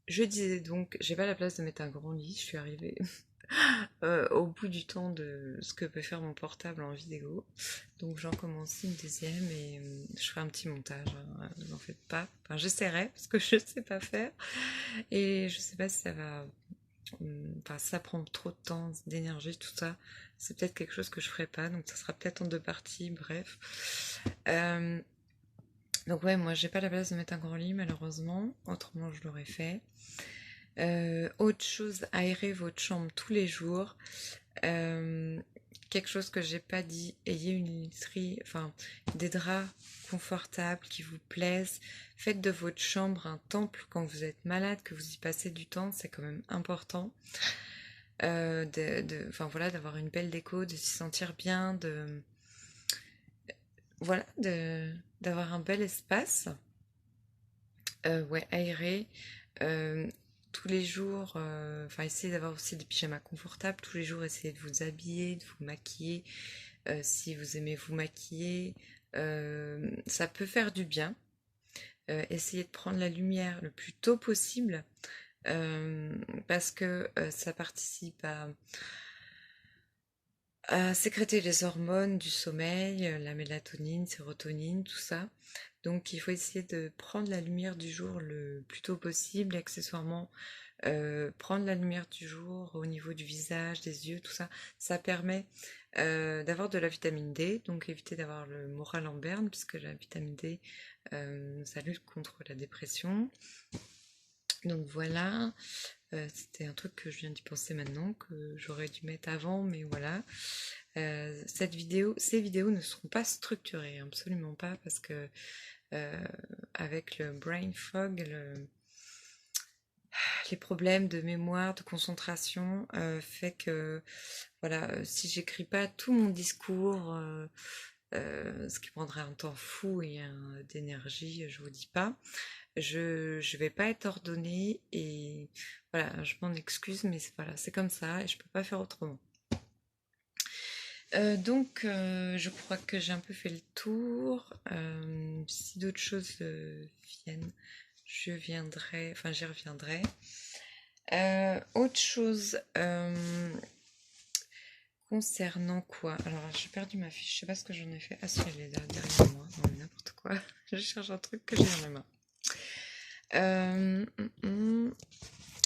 Je disais donc, j'ai pas la place de mettre un grand lit, je suis arrivée au bout du temps de ce que peut faire mon portable en vidéo. Donc j'en commence une deuxième et je ferai un petit montage, hein, ne vous en faites pas. Enfin j'essaierai parce que je ne sais pas faire et je sais pas si ça va... Enfin si ça prend trop de temps, d'énergie, tout ça, c'est peut-être quelque chose que je ferai pas, donc ça sera peut-être en deux parties, bref. Euh, donc ouais, moi j'ai pas la place de mettre un grand lit malheureusement, autrement je l'aurais fait. Autre chose, aérer votre chambre tous les jours. Euh, Quelque chose que j'ai pas dit, ayez une literie, enfin des draps confortables qui vous plaisent. Faites de votre chambre un temple quand vous êtes malade, que vous y passez du temps, c'est quand même important. Enfin voilà, d'avoir une belle déco, de s'y sentir bien, voilà, d'avoir un bel espace. Ouais, aérer. Euh, Tous les jours, enfin, essayez d'avoir aussi des pyjamas confortables. Tous les jours, essayez de vous habiller, de vous maquiller. Si vous aimez vous maquiller, ça peut faire du bien. Essayez de prendre la lumière le plus tôt possible euh, parce que ça participe à sécréter les hormones du sommeil, la mélatonine, sérotonine, tout ça. Donc il faut essayer de prendre la lumière du jour le plus tôt possible, accessoirement prendre la lumière du jour au niveau du visage, des yeux, tout ça, ça permet d'avoir de la vitamine D, donc éviter d'avoir le moral en berne, puisque la vitamine D, ça lutte contre la dépression. Donc voilà, c'était un truc que je viens d'y penser maintenant, que j'aurais dû mettre avant, mais voilà. Ces vidéos ne seront pas structurées, absolument pas, parce que euh, avec le brain fog, les problèmes de mémoire, de concentration, fait que voilà, si j'écris pas tout mon discours, ce qui prendrait un temps fou et d'énergie, je vous dis pas, je vais pas être ordonnée et voilà, je m'en excuse, mais voilà, c'est comme ça et je peux pas faire autrement. Donc, je crois que j'ai un peu fait le tour. Si d'autres choses viennent, je viendrai, enfin j'y reviendrai. Autre chose concernant quoi? Alors j'ai perdu ma fiche, je sais pas ce que j'en ai fait. Ah si, elle est là derrière moi. Non mais n'importe quoi. Je cherche un truc que j'ai dans la main. Euh, hum, hum.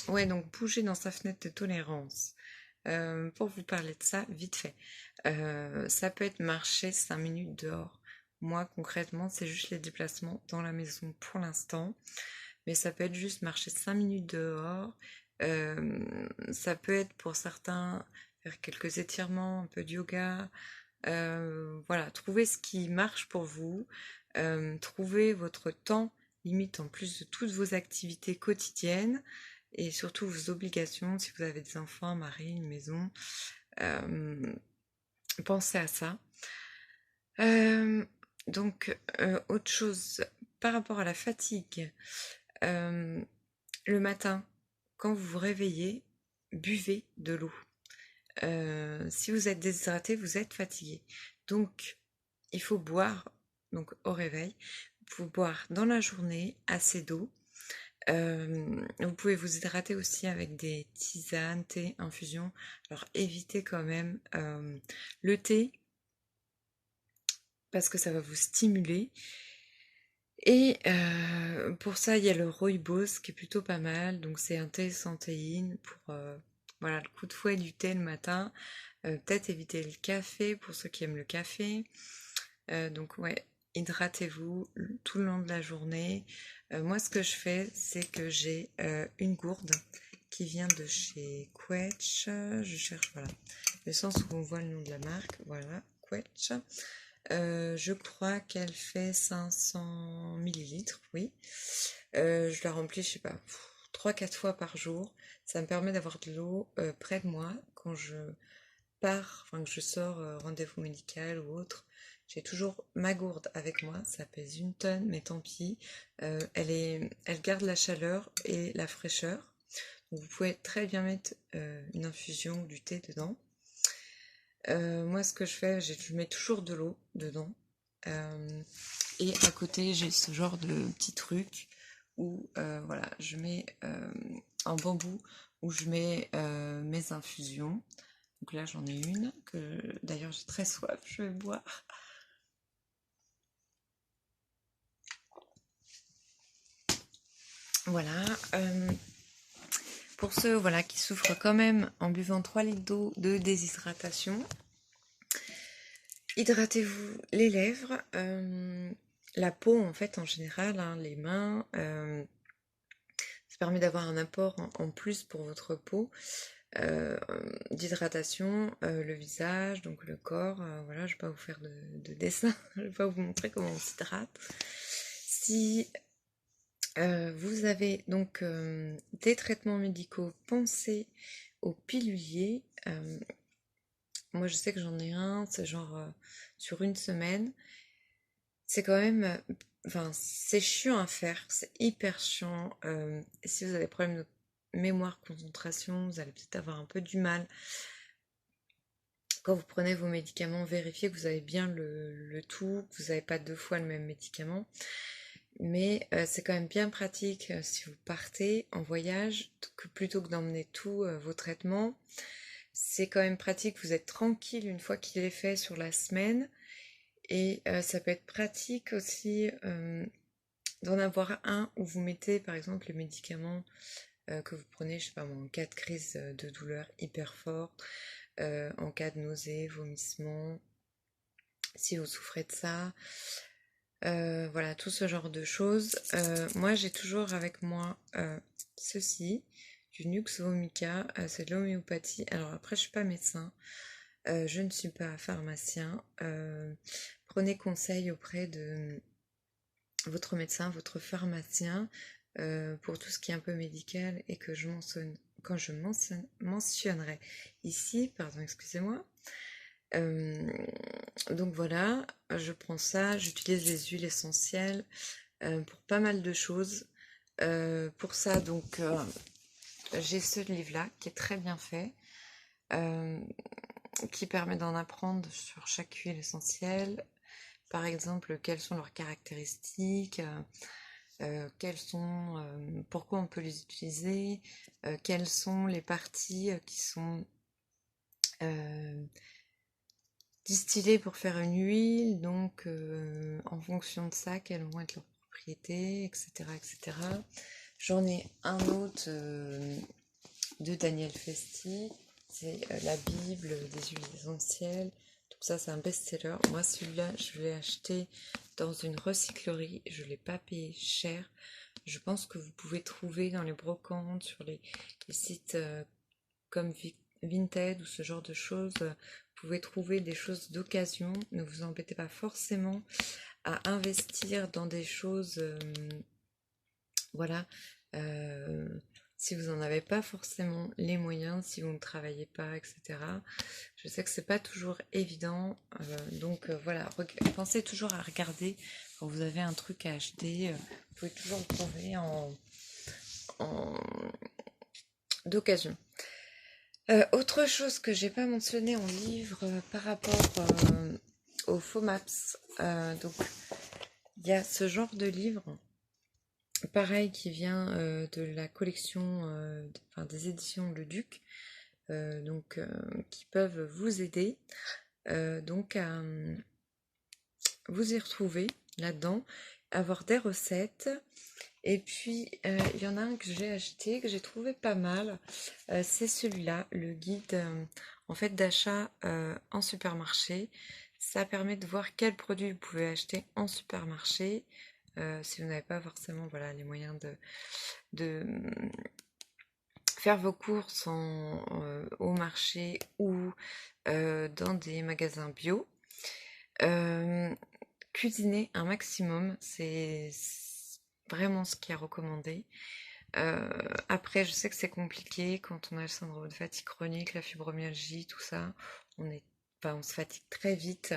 Ouais, donc bouger dans sa fenêtre de tolérance. Pour vous parler de ça, vite fait. Ça peut être marcher 5 minutes dehors. Moi, concrètement, c'est juste les déplacements dans la maison pour l'instant. Mais ça peut être juste marcher 5 minutes dehors. Ça peut être pour certains faire quelques étirements, un peu de yoga. Voilà, trouvez ce qui marche pour vous. Trouvez votre temps limite en plus de toutes vos activités quotidiennes et surtout vos obligations. Si vous avez des enfants, un mari, une maison, euh, pensez à ça. Euh, donc, autre chose par rapport à la fatigue. euh, le matin, quand vous vous réveillez, buvez de l'eau. Si vous êtes déshydraté, vous êtes fatigué. Donc, il faut boire, donc au réveil, il faut boire dans la journée assez d'eau. Vous pouvez vous hydrater aussi avec des tisanes, thé, infusion. Alors évitez quand même le thé parce que ça va vous stimuler. Et pour ça, il y a le rooibos qui est plutôt pas mal. Donc c'est un thé sans théine pour voilà, le coup de fouet du thé le matin. Peut-être éviter le café pour ceux qui aiment le café. Donc ouais, hydratez-vous tout le long de la journée. Moi, ce que je fais, c'est que j'ai une gourde qui vient de chez Quetch. Je cherche, voilà, le sens où on voit le nom de la marque. Voilà, Quetch. Je crois qu'elle fait 500 millilitres, oui. Je la remplis, je sais pas, 3-4 fois par jour. Ça me permet d'avoir de l'eau près de moi quand je pars, enfin que je sors rendez-vous médical ou autre. J'ai toujours ma gourde avec moi, ça pèse 1 tonne, mais tant pis. Elle garde la chaleur et la fraîcheur. Donc vous pouvez très bien mettre une infusion ou du thé dedans. Moi, ce que je fais, je mets toujours de l'eau dedans. Et à côté, j'ai ce genre de petit truc où voilà, je mets en bambou où je mets mes infusions. Donc là j'en ai une que d'ailleurs j'ai très soif, je vais boire. Voilà. Pour ceux voilà, qui souffrent quand même en buvant 3 litres d'eau de déshydratation, hydratez-vous les lèvres, la peau en fait en général, hein, les mains. Ça permet d'avoir un apport en plus pour votre peau d'hydratation, le visage, donc le corps. Voilà, je ne vais pas vous faire de dessin, je ne vais pas vous montrer comment on s'hydrate. Si vous avez donc des traitements médicaux, pensez aux piluliers. Moi, je sais que j'en ai un, c'est genre sur une semaine. C'est quand même, enfin, c'est chiant à faire, c'est hyper chiant. Et si vous avez des problèmes de mémoire, concentration, vous allez peut-être avoir un peu du mal. Quand vous prenez vos médicaments, vérifiez que vous avez bien le tout, que vous n'avez pas 2 fois le même médicament. Mais c'est quand même bien pratique si vous partez en voyage, que plutôt que d'emmener tous vos traitements. C'est quand même pratique, vous êtes tranquille une fois qu'il est fait sur la semaine. Et ça peut être pratique aussi d'en avoir un où vous mettez par exemple les médicaments que vous prenez, je sais pas moi, en cas de crise de douleur hyper forte, en cas de nausées, vomissements, si vous souffrez de ça. Voilà, tout ce genre de choses. Moi, j'ai toujours avec moi ceci, du Nux vomica, c'est de l'homéopathie. Alors après, je suis pas médecin, je ne suis pas pharmacien. Prenez conseil auprès de votre médecin, votre pharmacien, pour tout ce qui est un peu médical et que je mentionne, quand je mentionnerai ici, pardon, excusez-moi. Donc voilà, je prends ça, j'utilise les huiles essentielles pour pas mal de choses. Pour ça, donc, j'ai ce livre-là qui est très bien fait, qui permet d'en apprendre sur chaque huile essentielle. Par exemple, quelles sont leurs caractéristiques, pourquoi on peut les utiliser, quelles sont les parties qui sont distillées pour faire une huile, donc en fonction de ça, quelles vont être leurs propriétés, etc. etc. J'en ai un autre de Daniel Festi, c'est la Bible des huiles essentielles. Donc ça, c'est un best-seller. Moi, celui-là, je l'ai acheté dans une recyclerie. Je ne l'ai pas payé cher. Je pense que vous pouvez trouver dans les brocantes, sur les sites comme Vinted ou ce genre de choses. Vous pouvez trouver des choses d'occasion. Ne vous embêtez pas forcément à investir dans des choses... voilà. Si vous n'en avez pas forcément les moyens, si vous ne travaillez pas, etc. Je sais que c'est pas toujours évident, donc voilà, pensez toujours à regarder quand vous avez un truc à acheter, vous pouvez toujours le trouver en d'occasion. Autre chose que j'ai pas mentionné en livre par rapport aux FOMAPS, donc il y a ce genre de livre. Pareil, qui vient de la collection des éditions Le Duc, donc qui peuvent vous aider donc à vous y retrouver là-dedans, avoir des recettes. Et puis il y en a un que j'ai acheté, que j'ai trouvé pas mal, c'est celui-là, le guide en fait d'achat en supermarché. Ça permet de voir quels produits vous pouvez acheter en supermarché. Si vous n'avez pas forcément voilà, les moyens de faire vos courses au marché ou dans des magasins bio. Cuisiner un maximum, c'est vraiment ce qui est recommandé. Après, je sais que c'est compliqué quand on a le syndrome de fatigue chronique, la fibromyalgie, tout ça. On se fatigue très vite.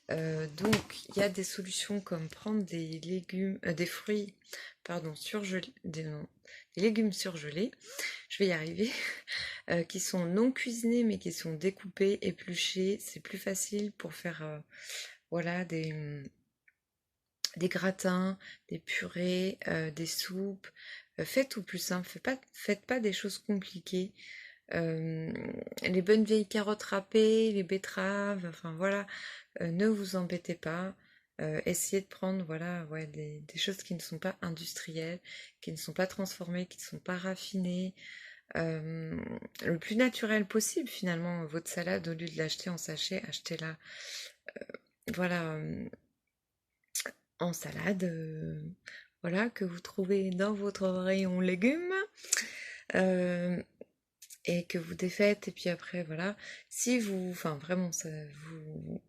Donc, il y a des solutions comme prendre des légumes, des fruits, pardon, surgelés, des légumes surgelés. Je vais y arriver. Qui sont non cuisinés, mais qui sont découpés, épluchés. C'est plus facile pour faire, voilà, des gratins, des purées, des soupes. Faites au plus simple, faites pas des choses compliquées. Euh, les bonnes vieilles carottes râpées, les betteraves, enfin voilà, ne vous embêtez pas. Essayez de prendre voilà, ouais, des choses qui ne sont pas industrielles, qui ne sont pas transformées, qui ne sont pas raffinées. Euh, le plus naturel possible finalement, votre salade, au lieu de l'acheter en sachet, achetez-la voilà, en salade, voilà, que vous trouvez dans votre rayon légumes. Euh, et que vous défaites et puis après voilà si vous enfin vraiment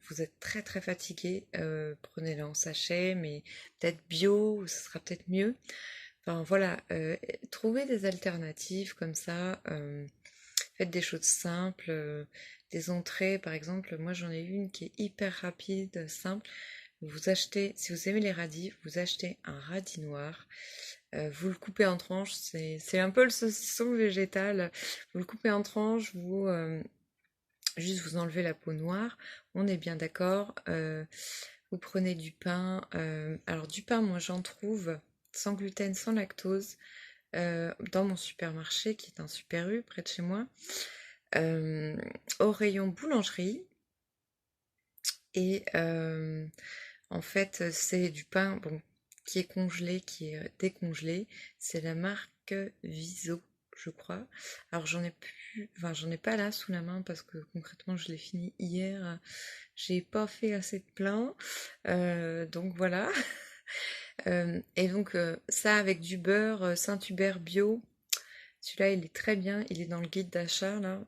vous êtes très très fatigué, prenez-le en sachet mais peut-être bio ce sera peut-être mieux, enfin voilà, trouvez des alternatives comme ça, faites des choses simples, des entrées par exemple, moi j'en ai une qui est hyper rapide, simple. Vous achetez, si vous aimez les radis, vous achetez un radis noir, vous le coupez en tranches, c'est un peu le saucisson végétal. Vous le coupez en tranches, juste vous enlevez la peau noire, on est bien d'accord. Vous prenez du pain, alors du pain, moi j'en trouve sans gluten, sans lactose, dans mon supermarché qui est un Super U près de chez moi, euh, au rayon boulangerie. Et en fait, c'est du pain bon, qui est congelé, qui est décongelé. C'est la marque Viso, je crois. Alors j'en ai pas là sous la main parce que concrètement je l'ai fini hier. J'ai pas fait assez de plein, donc voilà. Et donc ça avec du beurre Saint-Hubert bio. Celui-là il est très bien. Il est dans le guide d'achat là.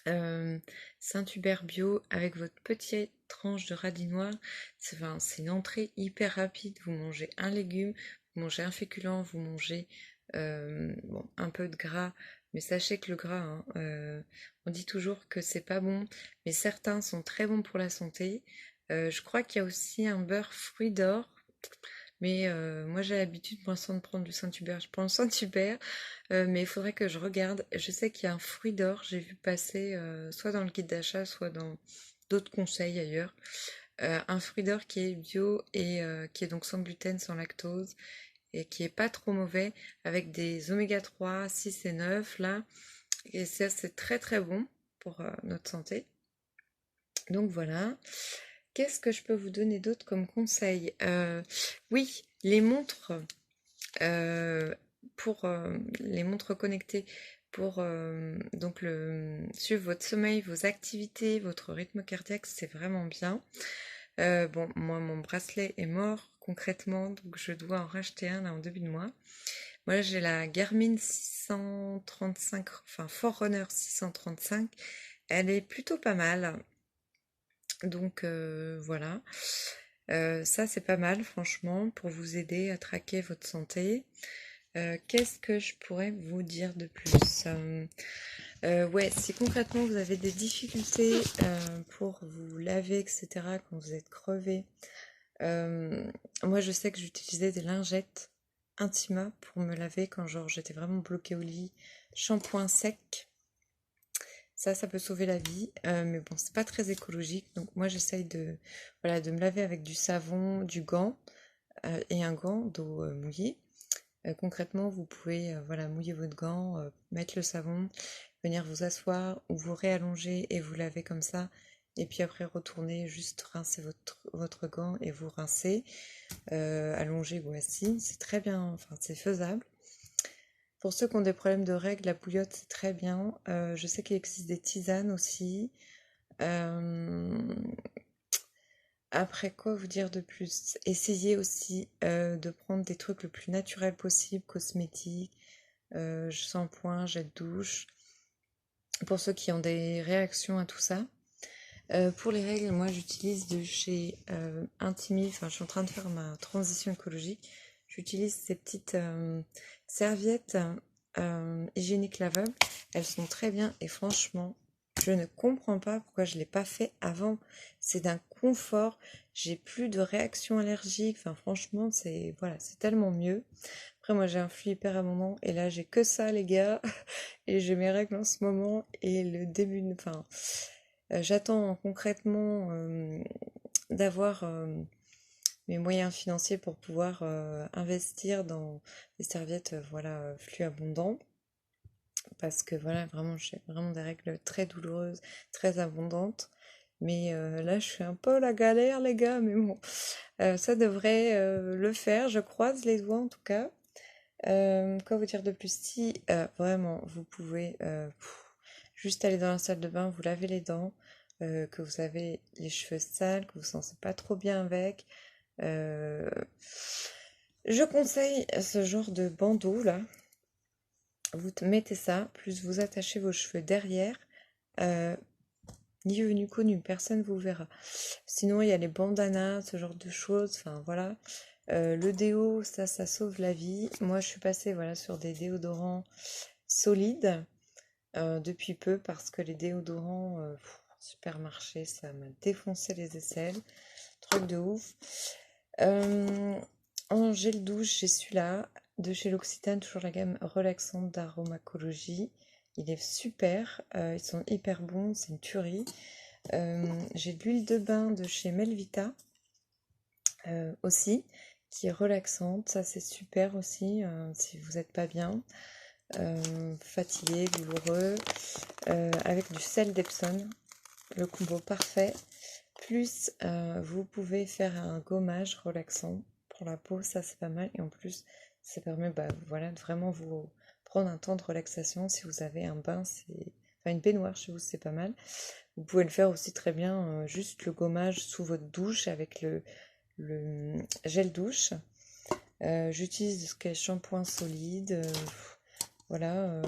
Euh, Saint-Hubert bio avec votre petite tranche de radis noir. C'est une entrée hyper rapide. Vous mangez un légume, vous mangez un féculent, vous mangez bon, un peu de gras. Mais sachez que le gras, hein, on dit toujours que c'est pas bon, mais certains sont très bons pour la santé. Je crois qu'il y a aussi un beurre fruit d'or. Mais moi j'ai l'habitude pour l'instant de prendre du Saint-Hubert. Je prends le Saint-Hubert, mais il faudrait que je regarde. Je sais qu'il y a un fruit d'or, j'ai vu passer soit dans le guide d'achat, soit dans d'autres conseils ailleurs. Un fruit d'or qui est bio et qui est donc sans gluten, sans lactose et qui est pas trop mauvais avec des oméga 3, 6 et 9 là. Et ça c'est très très bon pour notre santé. Donc voilà. Qu'est-ce que je peux vous donner d'autre comme conseil? Oui, les montres. euh, pour les montres connectées pour donc suivre votre sommeil, vos activités, votre rythme cardiaque, c'est vraiment bien. Bon, moi mon bracelet est mort concrètement, donc je dois en racheter un là en début de mois. Moi j'ai la Garmin 635, enfin Forerunner 635. Elle est plutôt pas mal. Donc voilà. Ça c'est pas mal franchement pour vous aider à traquer votre santé. Qu'est-ce que je pourrais vous dire de plus? Ouais, si concrètement vous avez des difficultés pour vous laver, etc., quand vous êtes crevé, moi je sais que j'utilisais des lingettes Intima pour me laver quand genre j'étais vraiment bloquée au lit, shampoing sec. Ça peut sauver la vie, mais bon, c'est pas très écologique. Donc moi j'essaye voilà, de me laver avec du savon, du gant et un gant d'eau mouillée. Concrètement, vous pouvez voilà, mouiller votre gant, mettre le savon, venir vous asseoir ou vous réallonger et vous laver comme ça. Et puis après retourner, juste rincer votre gant et vous rincer, allongé ou assis. C'est très bien, enfin c'est faisable. Pour ceux qui ont des problèmes de règles, la bouillotte c'est très bien. Je sais qu'il existe des tisanes aussi. Euh, Après, quoi vous dire de plus? Essayez aussi de prendre des trucs le plus naturel possible, cosmétiques, shampoing, jet de douche, pour ceux qui ont des réactions à tout ça. Pour les règles, moi j'utilise de chez Intimi, enfin je suis en train de faire ma transition écologique, j'utilise ces petites serviettes hygiéniques lavables, elles sont très bien et franchement, je ne comprends pas pourquoi je ne l'ai pas fait avant, c'est d'un confort, j'ai plus de réaction allergique, enfin franchement c'est voilà, c'est tellement mieux. Après moi j'ai un flux hyper abondant et là j'ai que ça les gars, et j'ai mes règles en ce moment et le début, enfin j'attends concrètement d'avoir mes moyens financiers pour pouvoir investir dans des serviettes voilà, flux abondants. Parce que voilà, vraiment, j'ai vraiment des règles très douloureuses, très abondantes. Mais là, je suis un peu à la galère, les gars, mais bon, ça devrait le faire. Je croise les doigts en tout cas. Quoi vous dire de plus? Si vraiment vous pouvez juste aller dans la salle de bain, vous lavez les dents, que vous avez les cheveux sales, que vous ne vous sentez pas trop bien avec, euh, je conseille ce genre de bandeau là. Vous mettez ça, plus vous attachez vos cheveux derrière. euh, Ni vu ni connu, personne vous verra. Sinon, il y a les bandanas, ce genre de choses. Enfin voilà. Le déo, ça sauve la vie. Moi, je suis passée voilà, sur des déodorants solides depuis peu parce que les déodorants supermarché, ça m'a défoncé les aisselles. Truc de ouf. Euh, En gel douche, j'ai celui-là de chez L'Occitane, toujours la gamme relaxante d'Aromacologie. Il est super, ils sont hyper bons, c'est une tuerie. J'ai de l'huile de bain de chez Melvita aussi, qui est relaxante. Ça, c'est super aussi si vous n'êtes pas bien, fatigué, douloureux. Avec du sel d'Epsom, le combo parfait. Plus, vous pouvez faire un gommage relaxant pour la peau, ça c'est pas mal. Et en plus, ça permet bah, voilà, de vraiment vous prendre un temps de relaxation. Si vous avez un bain, enfin une baignoire chez vous, c'est pas mal. Vous pouvez le faire aussi très bien, juste le gommage sous votre douche avec le gel douche. J'utilise ce shampoing solide. Voilà,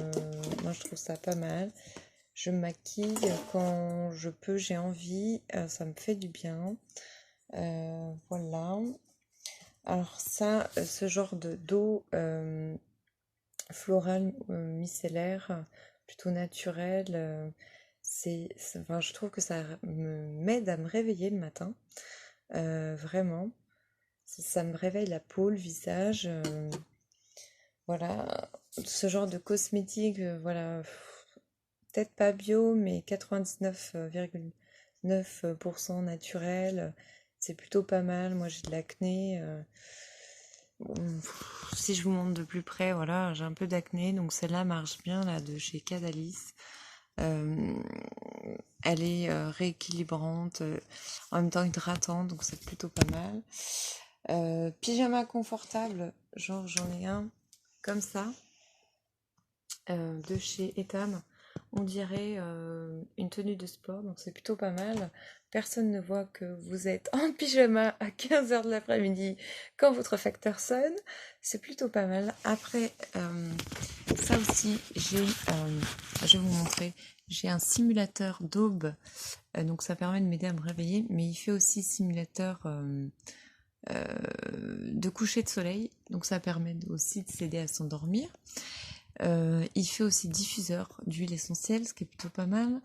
moi je trouve ça pas mal. Je me maquille quand je peux, j'ai envie, ça me fait du bien. Voilà. Alors ça, ce genre de d'eau florale micellaire, plutôt naturelle, enfin, je trouve que ça m'aide à me réveiller le matin. Vraiment. Ça me réveille la peau, le visage. Voilà. Ce genre de cosmétique, voilà. Peut-être pas bio, mais 99,9% naturel. C'est plutôt pas mal. Moi, j'ai de l'acné. Bon, si je vous montre de plus près, voilà, j'ai un peu d'acné. Donc celle-là marche bien, là, de chez Cadalis. Euh, Elle est rééquilibrante, en même temps hydratante, donc c'est plutôt pas mal. Pyjama confortable, genre j'en ai un comme ça, de chez Etam. On dirait une tenue de sport, donc c'est plutôt pas mal. Personne ne voit que vous êtes en pyjama à 15h de l'après-midi quand votre facteur sonne. C'est plutôt pas mal. Après, ça aussi, je vais vous montrer, j'ai un simulateur d'aube. Donc ça permet de m'aider à me réveiller, mais il fait aussi simulateur de coucher de soleil. Donc ça permet aussi de s'aider à s'endormir. Il fait aussi diffuseur d'huile essentielle, ce qui est plutôt pas mal.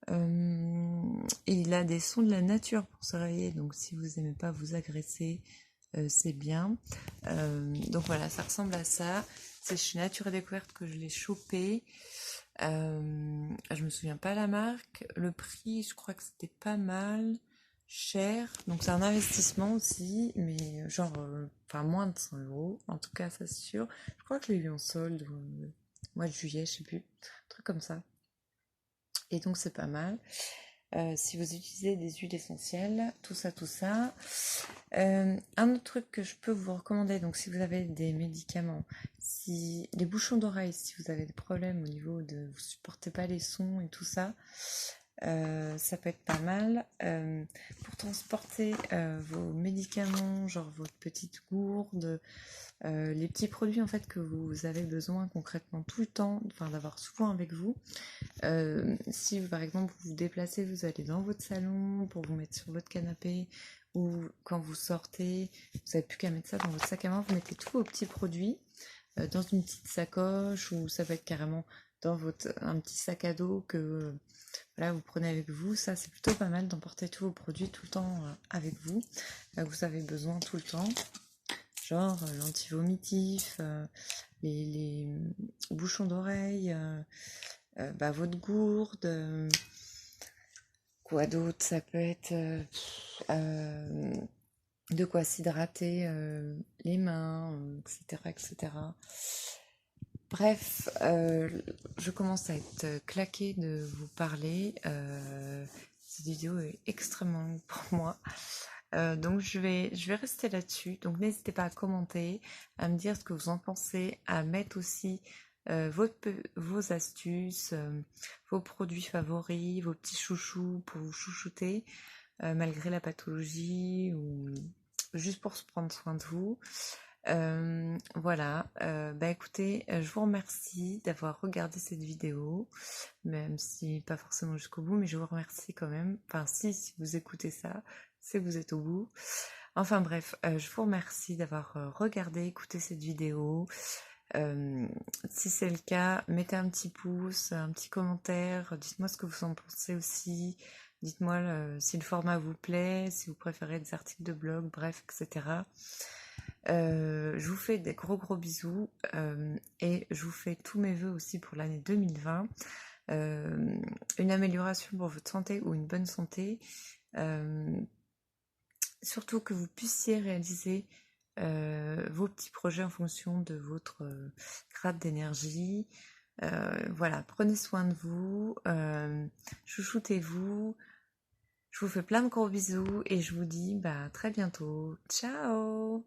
Et il a des sons de la nature pour se réveiller, donc si vous aimez pas vous agresser, c'est bien. Donc voilà, ça ressemble à ça. C'est chez Nature et Découverte que je l'ai chopé. Je me souviens pas la marque. Le prix, je crois que c'était pas mal cher. Donc c'est un investissement aussi, mais genre, enfin moins de 100 €. En tout cas, ça c'est sûr. Je crois que je l'ai eu en solde au mois de juillet, je sais plus. Un truc comme ça. Et donc c'est pas mal. Si vous utilisez des huiles essentielles, tout ça, tout ça. Un autre truc que je peux vous recommander, donc si vous avez des médicaments, si les bouchons d'oreille, si vous avez des problèmes au niveau de vous supportez pas les sons et tout ça, ça peut être pas mal. Pour transporter vos médicaments, genre votre petite gourde, les petits produits en fait que vous avez besoin concrètement tout le temps, enfin d'avoir souvent avec vous. Si par exemple vous vous déplacez, vous allez dans votre salon pour vous mettre sur votre canapé, ou quand vous sortez, vous n'avez plus qu'à mettre ça dans votre sac à main, vous mettez tous vos petits produits dans une petite sacoche, ou ça peut être carrément dans un petit sac à dos que voilà, vous prenez avec vous. Ça c'est plutôt pas mal d'emporter tous vos produits tout le temps avec vous, que vous avez besoin tout le temps, genre l'anti-vomitif, les bouchons d'oreille, bah, votre gourde, quoi d'autre, ça peut être de quoi s'hydrater les mains, etc., etc. Bref, je commence à être claquée de vous parler. Cette vidéo est extrêmement longue pour moi. Donc je vais rester là-dessus. Donc n'hésitez pas à commenter, à me dire ce que vous en pensez, à mettre aussi vos astuces, vos produits favoris, vos petits chouchous pour vous chouchouter, malgré la pathologie ou juste pour se prendre soin de vous. Voilà, bah écoutez, je vous remercie d'avoir regardé cette vidéo, même si pas forcément jusqu'au bout, mais je vous remercie quand même. Enfin, si vous écoutez ça, c'est que vous êtes au bout. Enfin bref, je vous remercie d'avoir regardé, écouté cette vidéo. Si c'est le cas, mettez un petit pouce, un petit commentaire, dites-moi ce que vous en pensez aussi. Dites-moi si le format vous plaît, si vous préférez des articles de blog, bref, etc. Je vous fais des gros bisous et je vous fais tous mes vœux aussi pour l'année 2020. Une amélioration pour votre santé ou une bonne santé. Surtout que vous puissiez réaliser vos petits projets en fonction de votre grade d'énergie. Voilà, prenez soin de vous, chouchoutez-vous. Je vous fais plein de gros bisous et je vous dis bah, à très bientôt. Ciao!